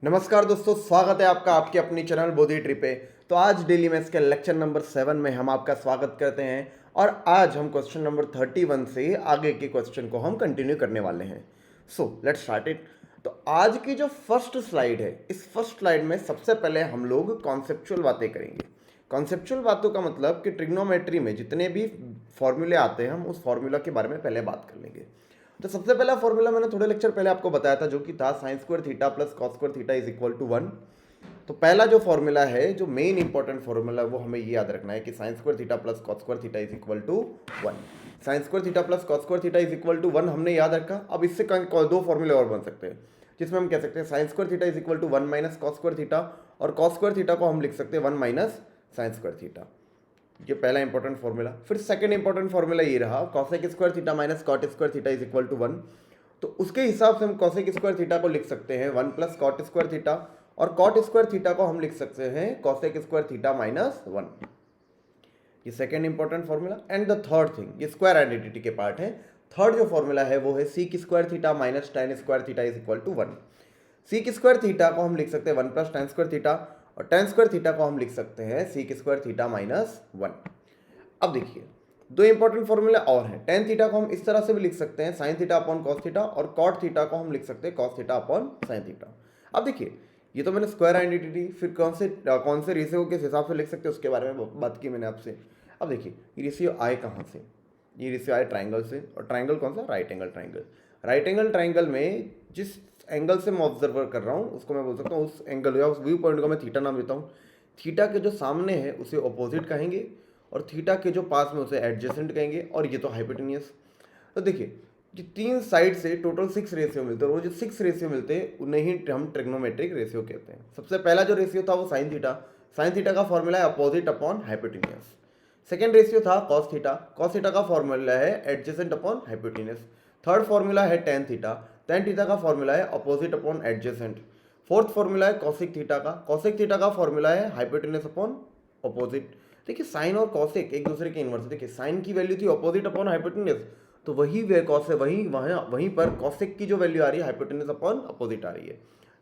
नमस्कार दोस्तों, स्वागत है आपका आपके अपनी चैनल बोधी ट्री पे। तो आज डेली मैथ्स के लेक्चर नंबर 7 में हम आपका स्वागत करते हैं और आज हम क्वेश्चन नंबर 31 से आगे के क्वेश्चन को हम कंटिन्यू करने वाले हैं। So let's start it. तो आज की जो फर्स्ट स्लाइड है, इस फर्स्ट स्लाइड में सबसे पहले हम लोग कॉन्सेप्चुअल बातें करेंगे। कॉन्सेप्चुअल बातों का मतलब कि ट्रिग्नोमेट्री में जितने भी फॉर्मूले आते हैं हम उस फॉर्मूला के बारे में पहले बात कर लेंगे। तो सबसे पहला फॉर्मूला मैंने थोड़े लेक्चर पहले आपको बताया था, जो कि था sine square theta plus cos square theta is equal to 1। तो पहला जो फॉर्मूला है, जो मेन इंपॉर्टेंट फॉर्मूला, वो हमें ये याद रखना है कि sine square theta plus cos square theta is equal to 1। Sine square theta plus cos square theta is equal to 1 हमने याद रखा। अब इससे दो फॉर्मूले और बन सकते हैं, जिसमें हम कह सकते हैं sine square theta is equal to 1 minus cos square theta, और कॉस स्क्वायर थीटा को हम लिख सकते हैं 1 माइनस साइन स्क्वायर थीटा। ये पहला इंपॉर्टेंट फॉर्मूला। फिर सेकंड इंपॉर्टेंट फॉर्मूला ये रहा, cosec square theta minus cot square theta is equal to 1। तो उसके हिसाब से हम कॉसेक स्क्वायर थीटा को लिख सकते हैं 1 प्लस कॉट स्क्वायर थीटा, और कॉट स्क्वायर थीटा को हम लिख सकते हैं कॉसेक स्क्वायर थीटा माइनस 1। ये second important formula. And the third thing, ये स्क्वायर आइडेंटिटी के पार्ट है। थर्ड जो फॉर्मूला है वो है sec square theta minus tan square theta is equal to 1। Sec square theta को हम लिख सकते हैं 1 प्लस टेन स्क्वायर थीटा, और टेन स्क्वायर थीटा को हम लिख सकते हैं सीक स्क्वायर थीटा माइनस 1। अब देखिए, दो इंपॉर्टेंट फॉर्मूले और हैं। टेन थीटा को हम इस तरह से भी लिख सकते हैं sine theta upon cos theta, और कॉट थीटा को हम लिख सकते हैं cos theta upon sine theta. अब देखिए, ये तो मैंने स्क्वायर आइडेंटिटी, फिर कौन से रेशियो किस हिसाब से लिख सकते हैं उसके बारे में बात की मैंने आपसे। अब देखिए, ये रेशियो आए कहाँ से? ये रेशियो आए ट्राइंगल से, और ट्राइंगल कौन सा? Right angle triangle. Right angle triangle में जिस एंगल से मैं ऑब्जर्वर कर रहा हूँ उसको मैं बोल सकता हूँ, उस एंगल या उस व्यू पॉइंट को मैं थीटा नाम देता हूँ। थीटा के जो सामने है उसे ऑपोजिट कहेंगे, और थीटा के जो पास में उसे एडजेसेंट कहेंगे, और ये तो हाइपोटेनियस। तो देखिए, ये तीन साइड से टोटल 6 रेशियो मिलते हैं, और वो जो 6 रेशियो मिलते हैं उन्हें ही हम ट्रिग्नोमेट्रिक रेशियो कहते हैं। सबसे पहला जो रेशियो था वो साइन थीटा। साइन थीटा का फॉर्मूला है opposite upon hypotenuse. Second ratio था कॉस थीटा। कॉस थीटा का फॉर्मूला है adjacent upon hypotenuse. Third formula है टेन थीटा। टेन थीटा का फॉर्मूला है opposite upon adjacent. Fourth formula है कॉसिक थीटा का। कॉसिक थीटा का फॉर्मूला है हाइपोटेनियस अपॉन अपोजिट। देखिए, साइन और कॉसेक एक दूसरे के इनवर्स। देखिए, साइन की वैल्यू थी अपोजिट अपॉन हाइपोटेनियस, तो वही वे कॉस है, वहीं पर कॉसेक की जो वैल्यू आ रही है हाइपोटेनियस अपॉन अपोजिट आ रही है।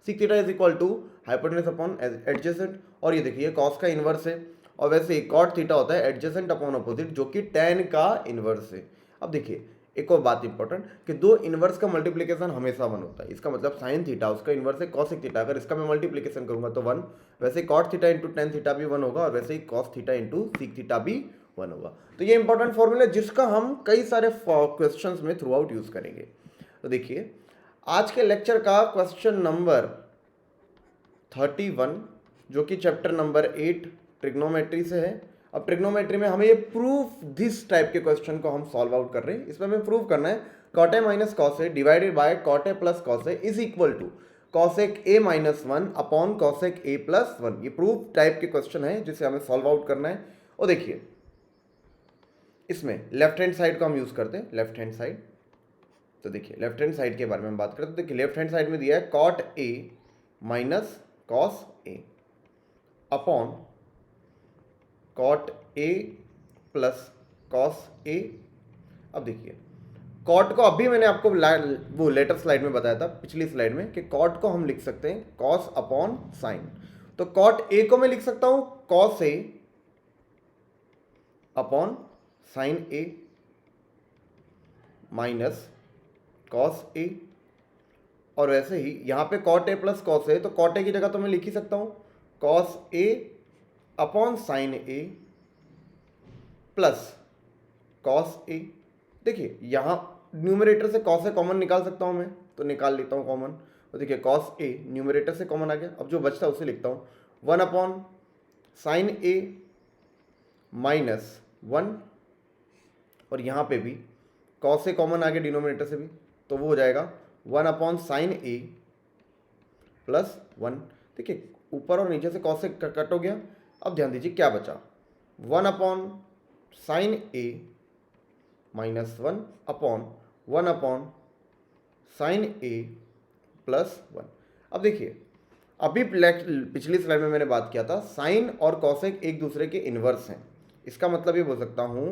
Sec theta is equal to hypotenuse upon adjacent, और ये देखिए कॉस का इनवर्स है, और वैसे ही कॉट थीटा होता है एडजेसेंट अपॉन अपोजिट, जो कि टेन का इनवर्स है। अब देखिए, एक और बात इंपॉर्टेंट कि दो इनवर्स का मल्टीप्लिकेशन हमेशा 1 होता है। इसका मतलब साइन थीटा उसका इनवर्स है कॉसिक थीटा, अगर इसका मैं मल्टीप्लिकेशन करूंगा तो 1। वैसे cot theta into tan theta भी 1 होगा, और वैसे ही cos theta into sec theta भी 1 होगा। तो ये इंपॉर्टेंट फॉर्मूला है जिसका हम कई सारे क्वेश्चंस में थ्रू आउट यूज करेंगे। तो देखिए, आज के लेक्चर का क्वेश्चन नंबर 31, जो कि चैप्टर नंबर 8 ट्रिग्नोमेट्री से है। अब ट्रिग्नोमेट्री में हमें ये प्रूफ दिस टाइप के क्वेश्चन को हम सॉल्व आउट कर रहे हैं। इसमें हमें प्रूव करना है cot A minus cos A divided by cot A plus cos A is equal to cosec A minus 1 upon cosec A plus 1। ये प्रूफ टाइप के क्वेश्चन है जिसे हमें सॉल्व आउट करना है। और देखिए, इसमें लेफ्ट हैंड साइड को हम यूज करते हैं, लेफ्ट हैंड साइड। तो देखिए, लेफ्ट हैंड साइड के बारे में हम बात करते हैं। देखिए, लेफ्ट हैंड साइड में दिया है cot A minus cos A upon cot A plus cos A. अब देखिए, कॉट को अभी मैंने आपको वो लेटर स्लाइड में बताया था, पिछली स्लाइड में, कि कॉट को हम लिख सकते हैं कॉस अपॉन साइन। तो कॉट ए को मैं लिख सकता हूं cos A upon sine A minus cos ए, और वैसे ही यहां पे कॉट ए प्लस कॉस ए, तो कॉट ए की जगह तो मैं लिख ही सकता हूं cos A upon sine A plus cos ए। देखिए, यहाँ न्यूमरेटर से कॉस ए कॉमन निकाल सकता हूँ मैं, तो निकाल लेता हूँ कॉमन। तो देखिए, कॉस ए न्यूमरेटर से कॉमन आ गया। अब जो बचता है उसे लिखता हूँ 1 अपॉन साइन ए माइनस 1, और यहाँ पे भी कॉस ए कॉमन आ गया डिनोमिनेटर से भी, तो वो हो जाएगा 1 अपॉन साइन ए प्लस 1। देखिए, ऊपर और नीचे से कॉस ए कट हो गया। अब ध्यान दीजिए क्या बचा, 1 upon sine A minus 1 upon 1 upon sine A plus 1। अब देखिए, अभी पिछली स्लाइड में मैंने बात किया था साइन और कॉसेक एक दूसरे के इनवर्स हैं। इसका मतलब ये बोल सकता हूँ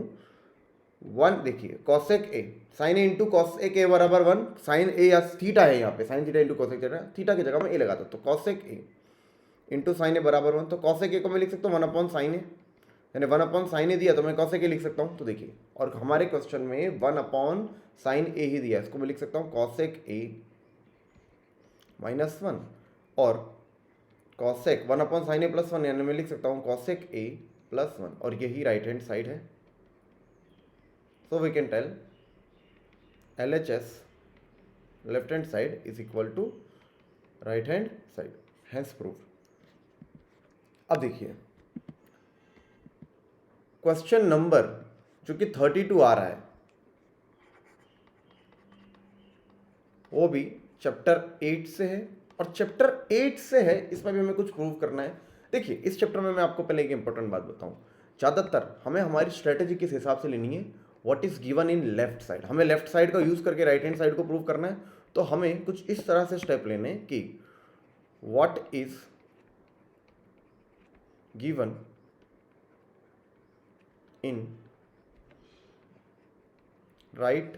1 देखिए cosec A, sine A into cosec A बराबर 1, साइन ए या थीटा है यहाँ पे, sine theta into cosec theta की जगह में ए लगाता, तो cosec A into sine A बराबर 1, तो कॉसेक ए को मैं लिख सकता हूँ 1 अपॉन साइन ए, यानी 1 अपॉन साइन ए दिया तो मैं कॉसेक ए लिख सकता हूँ। तो देखिए, और हमारे क्वेश्चन में 1 अपॉन साइन ए ही दिया है, इसको मैं लिख सकता हूँ कॉसेक ए माइनस 1, और cosec 1 upon sine A plus 1, यानी मैं लिख सकता हूँ कॉसेक ए प्लस 1, और यही राइट हैंड साइड है। So we can tell LHS left hand side is equal to right hand side, hence proof. अब देखिए क्वेश्चन नंबर जो कि 32 आ रहा है, वो भी चैप्टर 8 से है, और चैप्टर 8 से है, इसमें भी हमें कुछ प्रूव करना है। देखिए इस चैप्टर में मैं आपको पहले एक इंपॉर्टेंट बात बताऊं, ज़्यादातर हमें हमारी स्ट्रेटेजी किस हिसाब से लेनी है, what is given in left side, हमें लेफ्ट साइड का यूज करके राइट हैंड साइड को प्रूव करना है। तो हमें कुछ इस तरह से स्टेप लेने कि what is given in right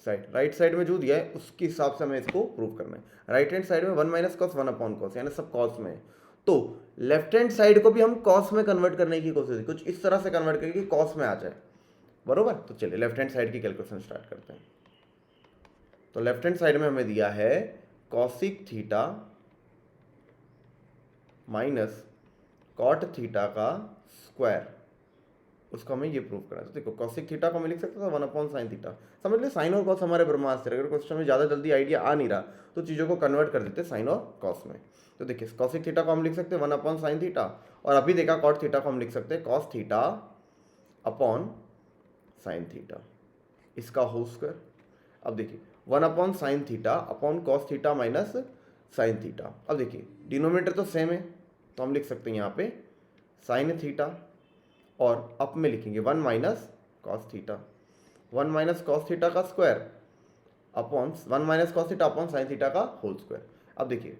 side, right side में जो दिया है उसके हिसाब से हमें इसको प्रूव करना है। राइट हैंड साइड में 1 माइनस कॉस 1 अपॉन कॉस, यानी सब कॉस में है, तो लेफ्ट हैंड साइड को भी हम कॉस में कन्वर्ट करने की कोशिश, कुछ इस तरह से कन्वर्ट करें कि कॉस में आ जाए, बरोबर। तो चलिए लेफ्ट हैंड साइड की कैलकुलेशन स्टार्ट करते हैं। तो लेफ्ट हैंड साइड में हमें दिया है cosec theta minus cot theta का स्क्वायर, उसको हमें ये प्रूव करना है। तो देखो कॉसिक थीटा को मैं लिख सकता था 1 अपॉन साइन थीटा, समझ लो साइन और कॉस हमारे ब्रह्मास्त्र, अगर क्वेश्चन में ज़्यादा जल्दी आइडिया आ नहीं रहा तो चीज़ों को कन्वर्ट कर देते साइन और कॉस में। तो देखिए कॉसिक थीटा को हम लिख सकते हैं 1 अपॉन साइन थीटा, और अभी देखा कॉट थीटा को हम लिख सकते हैं cos theta upon sine theta, इसका होल स्क्वायर। अब देखिए 1 upon sine theta upon cos theta minus sine theta. अब देखिए डिनोमिनेटर तो सेम है, तो हम लिख सकते हैं यहाँ पे साइन थीटा, और अप में लिखेंगे 1 minus cos theta, 1 minus cos theta का square upon 1 minus cos theta upon sine theta का होल स्क्वायर। अब देखिए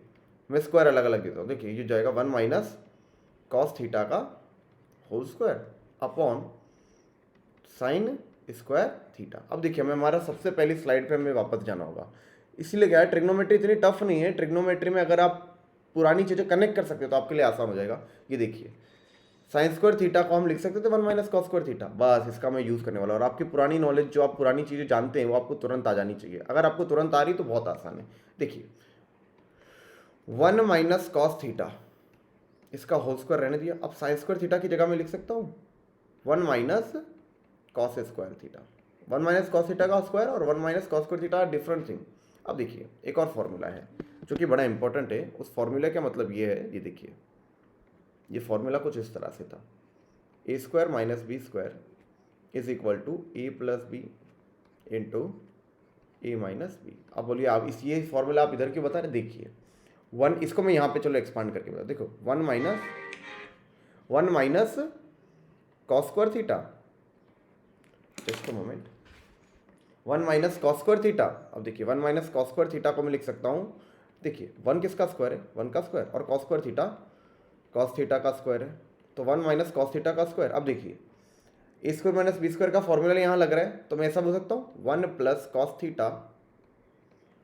मैं स्क्वायर अलग अलग देता हूँ, देखिए ये जाएगा 1 माइनस कॉस थीटा का whole square upon sine square theta. अब देखिए हमें हमारा सबसे पहली स्लाइड पे हमें वापस जाना होगा, इसीलिए क्या है ट्रिग्नोमेट्री इतनी टफ नहीं है, ट्रिग्नोमेट्री में अगर आप पुरानी चीज़ें कनेक्ट कर सकते हो तो आपके लिए आसान हो जाएगा। ये देखिए साइन स्क्वायर थीटा को हम लिख सकते थे 1 माइनस कॉस स्क्वायर थीटा, बस इसका मैं यूज़ करने वाला, और आपकी पुरानी नॉलेज जो आप पुरानी चीज़ें जानते हैं वो आपको तुरंत आ जानी चाहिए। अगर आपको तुरंत आ रही तो बहुत आसान है। देखिए 1 माइनस कॉस थीटा, इसका होल स्क्वायर रहने दिया, अब साइन स्क्वायर थीटा की जगह मैं लिख सकता हूँ 1 minus cos square theta, 1 minus cos theta का स्क्वायर और 1 minus cos square theta different thing. अब देखिए एक और फॉर्मूला है जो कि बड़ा इंपॉर्टेंट है, उस फॉर्मूले का मतलब ये है, ये देखिए ये फॉर्मूला कुछ इस तरह से था, A square minus B square is equal to A plus B into A minus B. अब बोलिए आप इस ये फॉर्मूला आप इधर क्यों बता रहे, देखिए 1, इसको मैं यहाँ पे चलो एक्सपांड करके बता, देखो 1 minus cos square theta, just a moment, 1 minus cos square theta. अब देखिए 1 माइनस कॉस स्क्वायर थीटा को मैं लिख सकता हूँ, देखिए 1 किसका स्क्वायर है, 1 का स्क्वायर, और cos square theta cos theta का स्क्वायर है, तो 1 माइनस कॉस थीटा का स्क्वायर। अब देखिए A square minus B square का फॉर्मूला यहाँ लग रहा है, तो मैं ऐसा बोल सकता हूँ 1 plus cos theta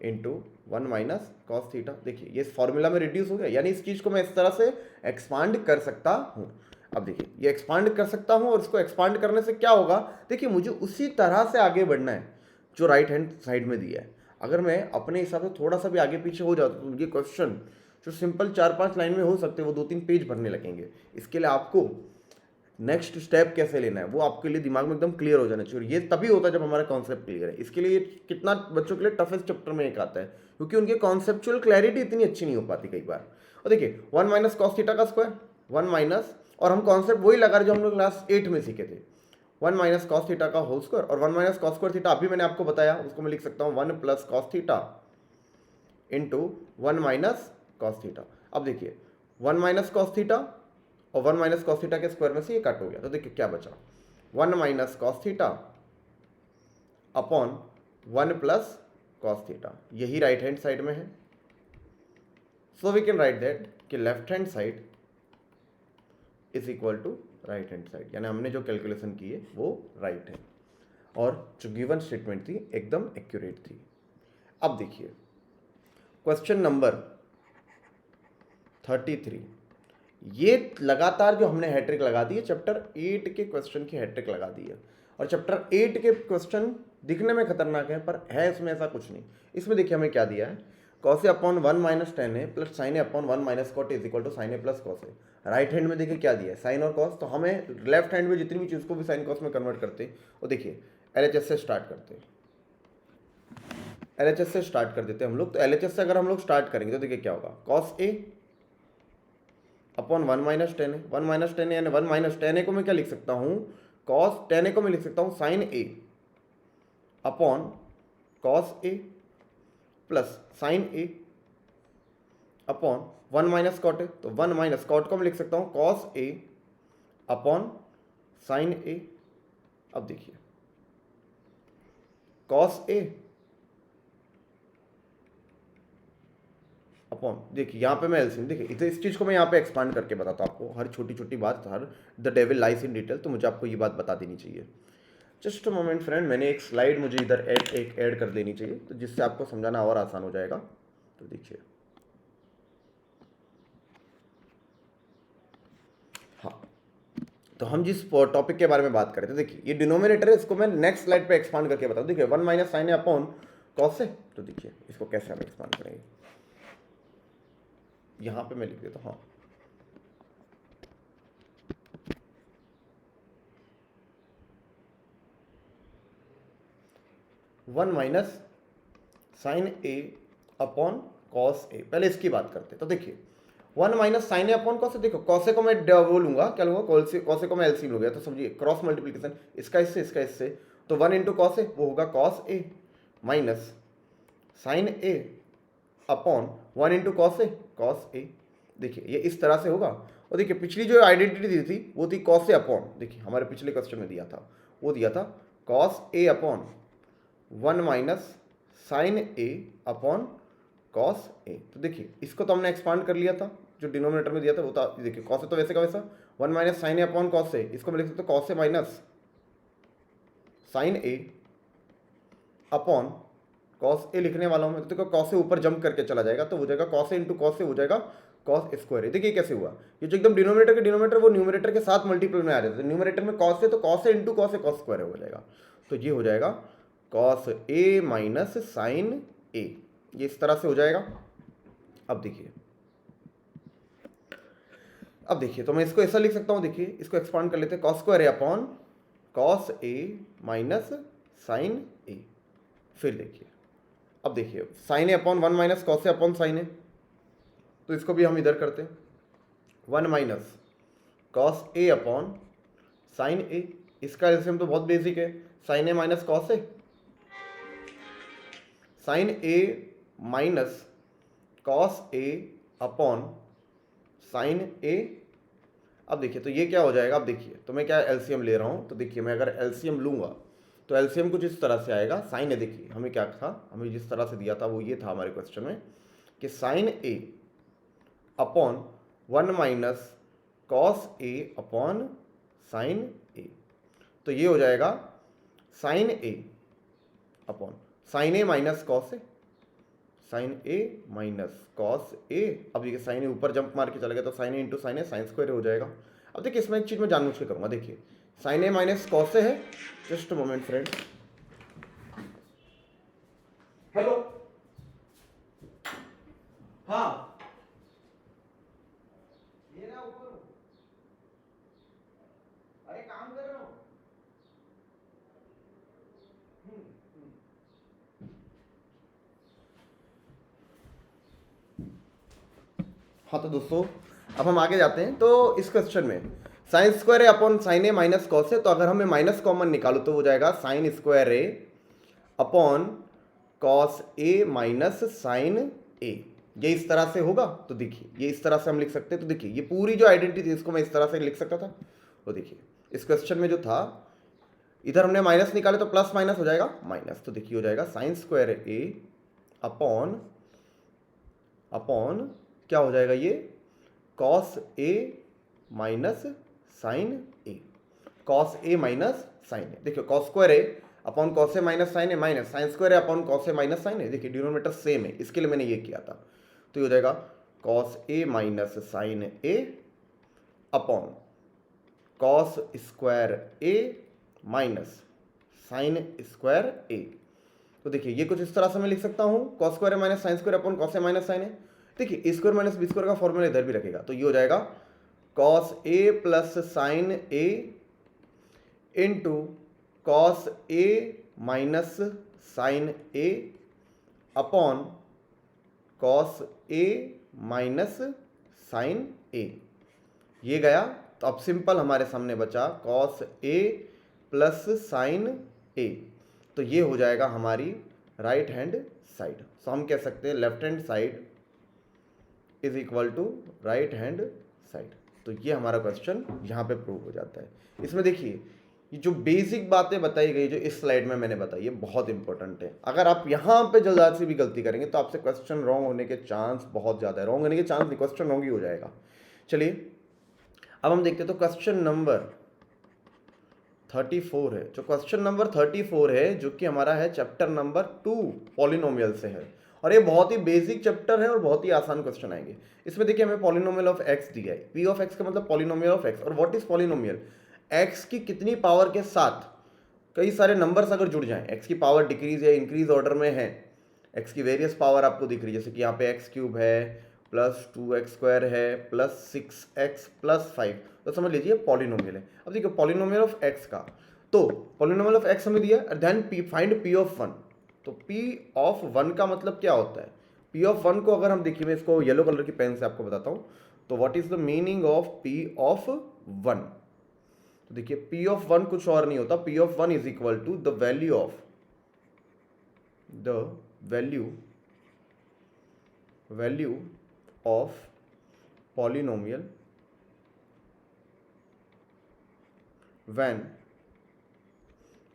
into 1 minus cos theta. देखिए ये फॉर्मूला में रिड्यूस हो गया, यानी इस चीज़ को मैं इस तरह से एक्सपांड कर सकता हूँ। अब देखिए ये एक्सपांड कर सकता हूँ, और इसको एक्सपांड करने से क्या होगा, देखिए मुझे उसी तरह से आगे बढ़ना है जो राइट हैंड साइड में दिया है। अगर मैं अपने हिसाब से थोड़ा सा भी आगे पीछे हो जाता तो ये क्वेश्चन जो सिंपल 4-5 लाइन में हो सकते हैं वो 2-3 पेज भरने लगेंगे। इसके लिए आपको नेक्स्ट स्टेप कैसे लेना है वो आपके लिए दिमाग में एकदम क्लियर हो जाना चाहिए, ये तभी होता है जब हमारा कॉन्सेप्ट क्लियर है। इसके लिए कितना बच्चों के लिए टफेस्ट चैप्टर में एक आता है, क्योंकि उनके कॉन्सेप्चुअल क्लैरिटी इतनी अच्छी नहीं हो पाती कई बार। और देखिए 1 माइनस कॉस थीटा का स्क्वायर, 1 माइनस, और हम कॉन्सेप्ट वही लगा रहे जो हम लोग क्लास 8 में सीखे थे, 1 माइनस कॉस थीटा का होल स्क्वायर, और 1 माइनस कॉस स्क्वायर थीटा अभी मैंने आपको बताया, उसको मैं लिख सकता हूँ 1 plus cos theta into 1 minus cos theta. अब देखिए 1 माइनस कॉस थीटा और 1 माइनस कॉस थीटा के स्क्वायर में से ये कट हो गया, तो देखिए क्या बचा, 1 minus cos theta upon 1 plus cos theta, यही राइट हैंड साइड में है। So we can write that कि left hand side is equal to right hand side, यानी हमने जो कैलकुलेशन की है वो राइट है और जो गिवन स्टेटमेंट थी एकदम एक्यूरेट थी। अब देखिए क्वेश्चन नंबर 33, ये लगातार जो हमने हैट्रिक लगा दी है, चैप्टर 8 के क्वेश्चन की हैट्रिक लगा दी है। और चैप्टर 8 के क्वेश्चन दिखने में खतरनाक है पर है इसमें ऐसा कुछ नहीं। इसमें देखिए हमें क्या दिया है, cos A upon 1 minus tan A plus sine A upon 1 minus cot is equal to sine A plus cos A. Right hand में देखिए क्या दिया है, साइन और कॉस। तो हमें लेफ्ट हैंड में जितनी भी चीज़ को भी साइन कॉस में कन्वर्ट करते हैं, वो देखिए LHS से स्टार्ट करते हैं, LHS से स्टार्ट कर देते हैं हम लोग। तो LHS से अगर हम लोग स्टार्ट करेंगे तो देखिए क्या होगा, cos A upon 1 minus tan A, 1 minus tan ए यानी 1 माइनस टेन ए को मैं क्या लिख सकता हूँ, कॉस टेन ए को मैं लिख सकता हूँ sine A upon cos A plus sine A upon 1 minus cot A. तो 1 माइनस कॉट को मैं लिख सकता हूँ cos A upon sine A. अब देखिए कॉस ए अपॉन, देखिए यहाँ पे मैं एलसीएम, देखिए इसे इस चीज़ को मैं यहाँ पे एक्सपांड करके बताता हूँ आपको, हर छोटी छोटी बात, हर the devil lies in detail, तो मुझे आपको ये बात बता देनी चाहिए। जस्ट अ मोमेंट फ्रेंड, मैंने एक स्लाइड मुझे इधर ऐड कर देनी चाहिए, तो जिससे आपको समझाना और आसान हो जाएगा। तो देखिए हाँ, तो हम जिस टॉपिक के बारे में बात करें, तो देखिए ये डिनोमिनेटर है, इसको मैं नेक्स्ट स्लाइड पे एक्सपांड करके बताऊँ। देखिए 1 माइनस साइन है अपॉन कॉस है, तो देखिए इसको कैसे हम एक्सपांड करेंगे, यहाँ पे मैं लिख देता हूँ। हाँ, 1 minus sine A upon cos ए, पहले इसकी बात करते हैं। तो देखिए 1 minus sine A upon cos ए, देखो कॉस ए को मैं वो लूंगा, क्या लूंगा, कॉस ए को मैं एलसीएम लूंगा, तो समझिए क्रॉस मल्टीप्लिकेशन, इसका इससे इसका इससे, तो 1 इंटू कॉस ए वो होगा cos A minus sine A upon 1 into cos ए। देखिए ये इस तरह से होगा। और देखिए पिछली जो आइडेंटिटी दी थी वो थी कॉस ए अपॉन, देखिए हमारे पिछले क्वेश्चन में दिया था, वो दिया था cos A upon 1 minus sine A upon cos ए। तो देखिए इसको तो हमने एक्सपांड कर लिया था, जो डिनोमिनेटर में दिया था वो था, देखिए कॉस ए तो वैसे का वैसा 1 minus sine A upon cos ए, इसको मैं लिख सकता हूँ cos A minus sine A upon cos ए लिखने वाला हूँ मैं, तो देखो कॉस ए ऊपर जंप करके चला जाएगा, तो हो जाएगा कॉस ए इंटू कॉस ए हो जाएगा कॉस स्क्वायर ए। देखिए कैसे हुआ, ये जो एकदम डिनोमिनेटर के डिनोमिनेटर वो न्यूमरेटर के साथ मल्टीपल में आ रहे थे, न्यूमरेटर में कॉस ए, तो cos A into cos A cos square हो जाएगा। तो ये हो जाएगा cos A minus sine A, ये इस तरह से हो जाएगा। अब देखिए तो मैं इसको ऐसा लिख सकता हूँ, देखिए इसको एक्सपांड कर लेते हैं, cos square A upon cos A minus sine ए। फिर देखिए अब देखिए sign A upon 1 minus cos A upon sine A, तो इसको भी हम इधर करते हैं 1 minus cos A upon sine ए, इसका एलसीएम तो बहुत बेसिक है, sign A minus cos A, sine A minus cos A upon sine A. अब देखिए तो ये क्या हो जाएगा, अब देखिए तो मैं क्या एलसीएम ले रहा हूँ, तो देखिए मैं अगर एलसीएम लूँगा तो एलसीएम कुछ इस तरह से आएगा, साइन ए, देखिए हमें क्या था, हमें जिस तरह से दिया था वो ये था हमारे क्वेश्चन में कि sign A upon 1 minus cos A upon sine A, तो ये हो जाएगा sign A upon sine A minus cos A, sine A minus cos A. अब देखिए साइन ए ऊपर जंप मार के चला गया, तो sign A into sine A sine square हो जाएगा। अब देखिए इसमें एक चीज़ मैं जानबूझ के करूँगा, देखिए साइन ए माइनस कॉस ए है, जस्ट मोमेंट फ्रेंड, हेलो, हाँ ये ना ऊपर, अरे काम कर रहा हूँ। हाँ तो दोस्तों अब हम आगे जाते हैं। तो इस क्वेश्चन में साइन स्क्वायर ए अपॉन साइन ए माइनस कॉस ए, तो अगर हमें माइनस कॉमन निकालो तो हो जाएगा sine square A upon cos A minus sine A, ये इस तरह से होगा। तो देखिए ये इस तरह से हम लिख सकते हैं, तो देखिए ये पूरी जो आइडेंटिटी थी इसको मैं इस तरह से लिख सकता था। तो देखिए इस क्वेश्चन में जो था इधर हमने माइनस निकाले तो प्लस माइनस हो जाएगा माइनस, तो देखिए हो जाएगा साइन स्क्वायर ए अपॉन अपॉन क्या हो जाएगा ये cos A minus sine A, cos A minus sine A. देखिए cos square A upon cos A minus sine A minus sine square A upon cos A minus sine A. देखिए denominator same है, इसके लिए मैंने ये किया था। तो ये हो जाएगा cos A minus sine A upon cos square A minus sine square ए। तो देखिए ये कुछ इस तरह से मैं लिख सकता हूँ, cos square A minus sine square upon cos A minus sine A. देखिए A square minus B square का फॉर्मूला इधर भी रखेगा, तो ये हो जाएगा cos A plus sine A into cos A minus sine A upon cos A minus sine A. ये गया, तो अब सिंपल हमारे सामने बचा cos A plus sine A. तो ये हो जाएगा हमारी राइट हैंड साइड। सो हम कह सकते हैं left hand side is equal to right hand side. तो ये हमारा क्वेश्चन यहाँ पे प्रूव हो जाता है। इसमें देखिए ये जो बेसिक बातें बताई गई जो इस स्लाइड में मैंने बताई, ये बहुत इंपॉर्टेंट है। अगर आप यहाँ पे जल्दबाजी भी गलती करेंगे तो आपसे क्वेश्चन रॉन्ग होने के चांस बहुत ज़्यादा है। रॉन्ग होने के चांस नहीं, क्वेश्चन रॉन्ग ही हो जाएगा। चलिए अब हम देखते हैं, तो क्वेश्चन नंबर 34 है। जो क्वेश्चन नंबर 34 है जो कि हमारा है चैप्टर नंबर 2 पॉलिनोमियल से है, और ये बहुत ही बेसिक चैप्टर है और बहुत ही आसान क्वेश्चन आएंगे। इसमें देखिए हमें पॉलिनोमियल ऑफ एक्स दिया है, पी ऑफ एक्स का मतलब पॉलिनोमियल ऑफ एक्स। और व्हाट इज पॉलिनोमियल? एक्स की कितनी पावर के साथ कई सारे नंबर्स अगर जुड़ जाएं, एक्स की पावर डिक्रीज या इंक्रीज ऑर्डर में है, एक्स की वेरियस पावर आपको दिख रही है, जैसे कि यहाँ पे एक्स क्यूब है प्लस 2x स्क्वायर है प्लस 6x प्लस 5, तो समझ लीजिए पॉलिनोमियल है। अब देखिए पॉलिनोमियल ऑफ एक्स का, तो पॉलिनोमियल ऑफ एक्स हमें दिया, देन फाइंड पी ऑफ 1। तो पी ऑफ 1 का मतलब क्या होता है? पी ऑफ 1 को अगर हम देखिए, मैं इसको येलो कलर की पेन से आपको बताता हूँ। तो what is the meaning of P of 1? तो देखिए पी ऑफ 1 कुछ और नहीं होता, P of 1 is equal to the value of polynomial when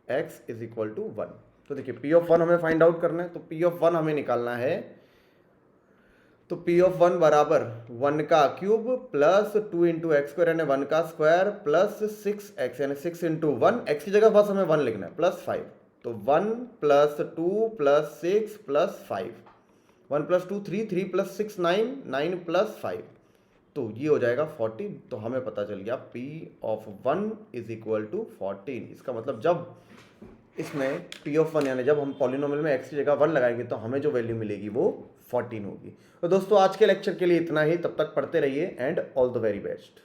x is equal to 1। तो देखिए पी ऑफ 1 हमें फाइंड आउट करना है, तो पी ऑफ 1 हमें निकालना है। तो पी ऑफ 1 बराबर 1 का cube plus 2 into x square यानी 1 का स्क्वायर प्लस 6x यानी 6 इंटू 1, एक्स की जगह बस हमें 1 लिखना है, प्लस 5। तो 1 plus 2 plus 6 plus 5, 1 plus 2 3, 3 plus 6 9, 9 plus 5, तो ये हो जाएगा 14। तो हमें पता चल गया P of 1 is equal to 14। इसका मतलब जब इसमें P ऑफ 1 यानी जब हम पॉलिनोमियल में x की जगह 1 लगाएंगे तो हमें जो वैल्यू मिलेगी वो 14 होगी। तो दोस्तों आज के लेक्चर के लिए इतना ही, तब तक पढ़ते रहिए and all the very best.